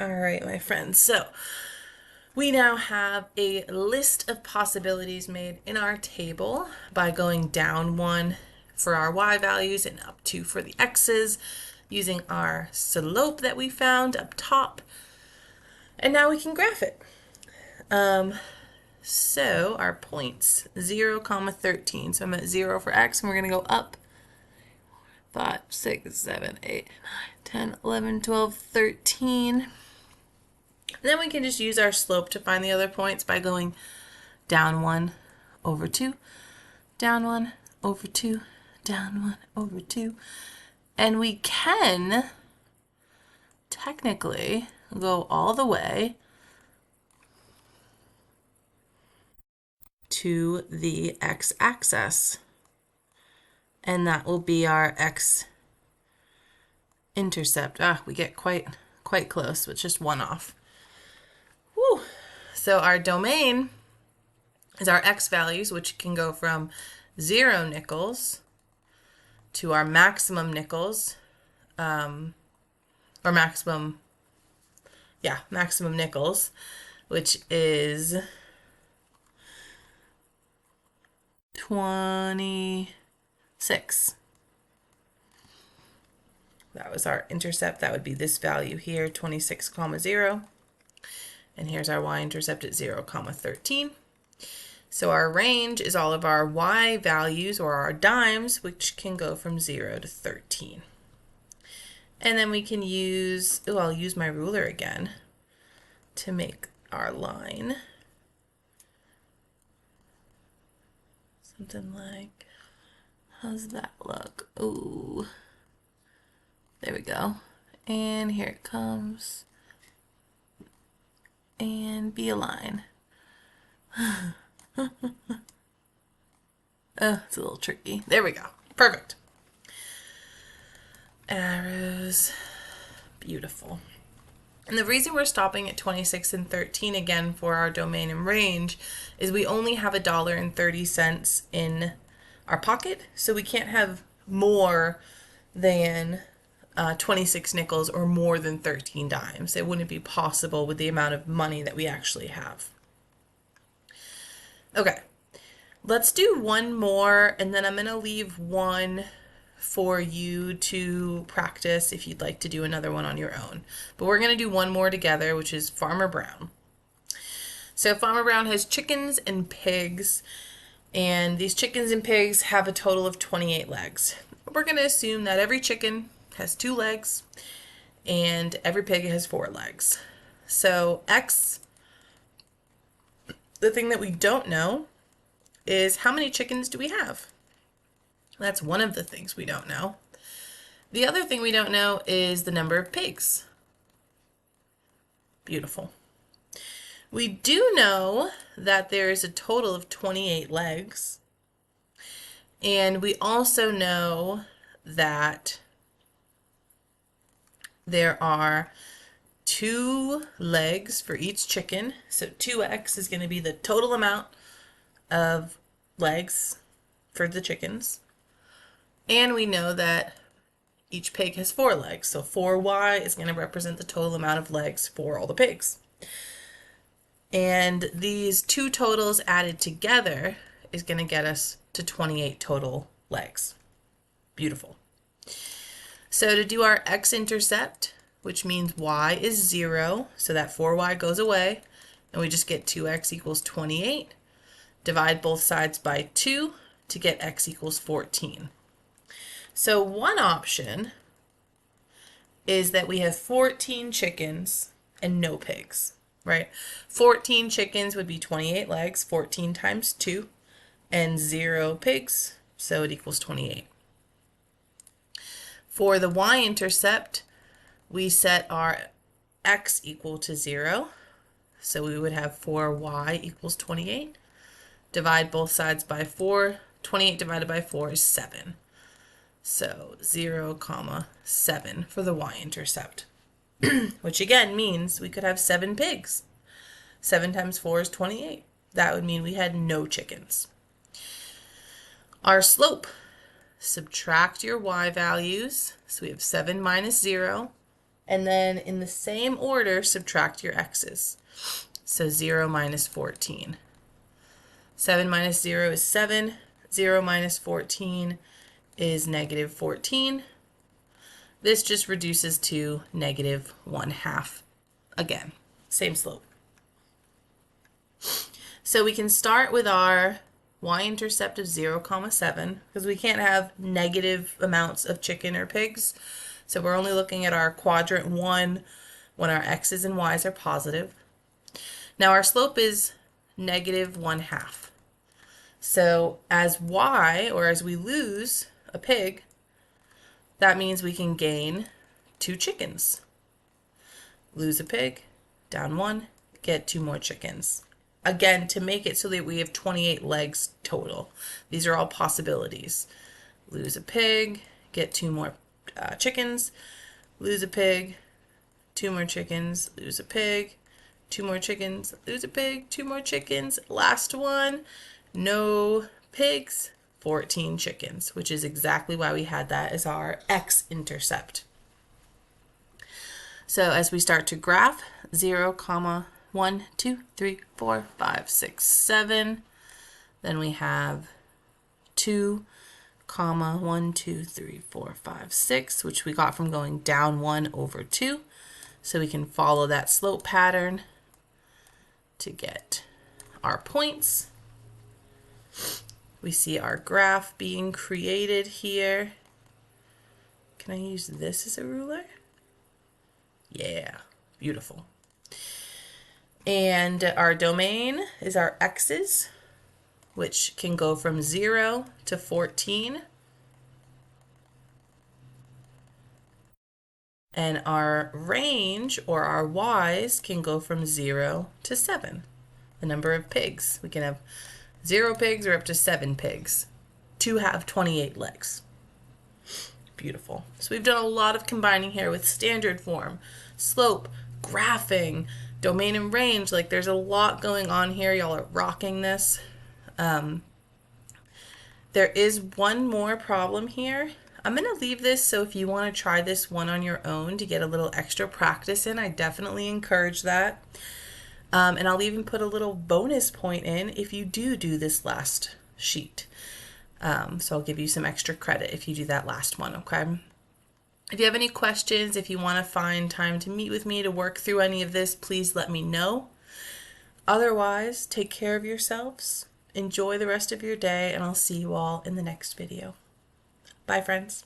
All right, my friends. So we now have a list of possibilities made in our table by going down one for our y values and up two for the x's, using our slope that we found up top. And now we can graph it. So our points, 0, comma 13. So I'm at 0 for x, and we're going to go up 5, 6, 7, 8, 9, 10, 11, 12, 13. And then we can just use our slope to find the other points by going down 1 over 2, down 1 over 2, down 1 over 2. And we can technically go all the way to the x-axis. And that will be our x-intercept. We get quite close, but just one off. Woo. So our domain is our x values, which can go from 0 nickels to our maximum nickels, or maximum nickels, which is 26. That was our intercept. That would be this value here, 26, 0. And here's our y-intercept at 0, 13. So our range is all of our y values, or our dimes, which can go from 0 to 13. And then we can use, I'll use my ruler again to make our line. Something like, how's that look? Ooh, there we go. And here it comes. And be a line. It's a little tricky. There we go. Perfect. Arrows. Beautiful. And the reason we're stopping at 26 and 13 again for our domain and range is we only have $1.30 in our pocket, so we can't have more than 26 nickels or more than 13 dimes. It wouldn't be possible with the amount of money that we actually have. Okay, let's do one more, and then I'm going to leave one for you to practice if you'd like to do another one on your own. But we're going to do one more together, which is Farmer Brown. So Farmer Brown has chickens and pigs, and these chickens and pigs have a total of 28 legs. We're going to assume that every chicken has 2 legs and every pig has 4 legs. So X, the thing that we don't know is how many chickens do we have? That's one of the things we don't know. The other thing we don't know is the number of pigs. Beautiful. We do know that there is a total of 28 legs. And we also know that there are 2 legs for each chicken. So 2x is going to be the total amount of legs for the chickens. And we know that each pig has 4 legs. So 4y is going to represent the total amount of legs for all the pigs. And these 2 totals added together is going to get us to 28 total legs. Beautiful. So to do our x-intercept, which means y is 0, so that 4y goes away, and we just get 2x equals 28. Divide both sides by 2 to get x equals 14. So one option is that we have 14 chickens and no pigs, right? 14 chickens would be 28 legs, 14 times 2, and 0 pigs, so it equals 28. For the y-intercept, we set our x equal to 0, so we would have 4y equals 28. Divide both sides by 4. 28 divided by 4 is 7. So 0, 7 for the y-intercept, which again means we could have 7 pigs. 7 times 4 is 28. That would mean we had no chickens. Our slope, subtract your y values. So we have 7 minus 0 And then in the same order, subtract your x's. So 0 minus 14. 7 minus 0 is 7. 0 minus 14 is negative 14. This just reduces to negative 1/2. Again, same slope. So we can start with our y-intercept of 0, 7, because we can't have negative amounts of chicken or pigs. So we're only looking at our quadrant 1 when our x's and y's are positive. Now our slope is negative 1/2. So as y, or as we lose a pig, that means we can gain 2 chickens. Lose a pig, down 1, get 2 more chickens. Again, to make it so that we have 28 legs total. These are all possibilities. Lose a pig, get 2 more chickens. Lose a pig, 2 more chickens. Lose a pig, 2 more chickens. Lose a pig, 2 more chickens. Last one, no pigs, 14 chickens, which is exactly why we had that as our x-intercept. So as we start to graph, 0, 1, 2, 3, 4, 5, 6, 7. Then we have 2, 1, 2, 3, 4, 5, 6, which we got from going down 1 over 2. So we can follow that slope pattern to get our points. We see our graph being created here. Can I use this as a ruler? Yeah, beautiful. And our domain is our x's, which can go from 0 to 14. And our range, or our y's, can go from 0 to 7, the number of pigs. We can have 0 pigs or up to 7 pigs to have 28 legs. Beautiful. So we've done a lot of combining here with standard form, slope, graphing, domain and range. Like, there's a lot going on here. Y'all are rocking this. There is one more problem here. I'm going to leave this, so if you want to try this one on your own to get a little extra practice in, I definitely encourage that. And I'll even put a little bonus point in if you do this last sheet. So I'll give you some extra credit if you do that last one, okay? If you have any questions, if you want to find time to meet with me to work through any of this, please let me know. Otherwise, take care of yourselves, enjoy the rest of your day, and I'll see you all in the next video. Bye, friends.